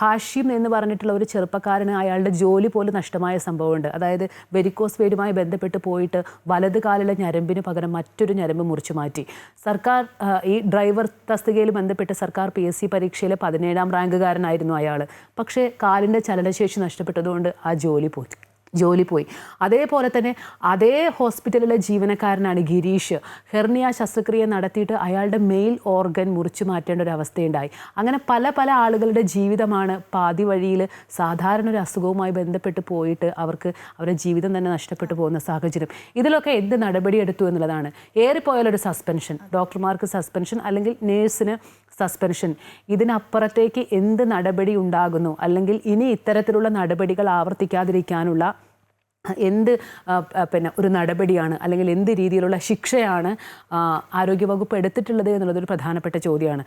ഹാഷിം എന്ന് പറഞ്ഞിട്ടുള്ള ഒരു ചെറുപ്പക്കാരന് അയാളുടെ ജോലി പോലും നഷ്ടമായ സംഭവമുണ്ട്. അതായത് വെരിക്കോസ് വെയിനുമായി ബന്ധപ്പെട്ട് പോയിട്ട് വലത് കാലിലെ ഞരമ്പിന് പകരം മറ്റൊരു ഞരമ്പ് മുറിച്ചു മാറ്റി. സർക്കാർ ഈ ഡ്രൈവർ തസ്തികയിൽ ബന്ധപ്പെട്ട് സർക്കാർ PSC പരീക്ഷയിലെ 17ാം റാങ്കുകാരനായിരുന്നു അയാൾ. പക്ഷേ കാലിൻ്റെ ചലനശേഷി നഷ്ടപ്പെട്ടതുകൊണ്ട് ആ ജോലി പോയി. അതേപോലെ തന്നെ അതേ ഹോസ്പിറ്റലിലെ ജീവനക്കാരനാണ് ഗിരീഷ്. ഹെർണിയ ശസ്ത്രക്രിയ നടത്തിയിട്ട് അയാളുടെ മെയിൽ ഓർഗൻ മുറിച്ചു മാറ്റേണ്ട ഒരു അവസ്ഥയുണ്ടായി. അങ്ങനെ പല ആളുകളുടെ ജീവിതമാണ് പാതി വഴിയിൽ സാധാരണ ഒരു അസുഖവുമായി ബന്ധപ്പെട്ട് പോയിട്ട് അവരുടെ ജീവിതം തന്നെ നഷ്ടപ്പെട്ടു പോകുന്ന സാഹചര്യം. ഇതിലൊക്കെ എന്ത് നടപടിയെടുത്തു എന്നുള്ളതാണ്. ഏറിപ്പോയാലൊരു സസ്പെൻഷൻ, ഡോക്ടർമാർക്ക് സസ്പെൻഷൻ അല്ലെങ്കിൽ നേഴ്സിന് സസ്പെൻഷൻ. ഇതിനപ്പുറത്തേക്ക് എന്ത് നടപടി ഉണ്ടാകുന്നു, അല്ലെങ്കിൽ ഇനി ഇത്തരത്തിലുള്ള നടപടികൾ ആവർത്തിക്കാതിരിക്കാനുള്ള ഒരു നടപടിയാണ്, അല്ലെങ്കിൽ എന്ത് രീതിയിലുള്ള ശിക്ഷയാണ് ആരോഗ്യവകുപ്പ് എടുത്തിട്ടുള്ളത് എന്നുള്ളതൊരു പ്രധാനപ്പെട്ട ചോദ്യമാണ്.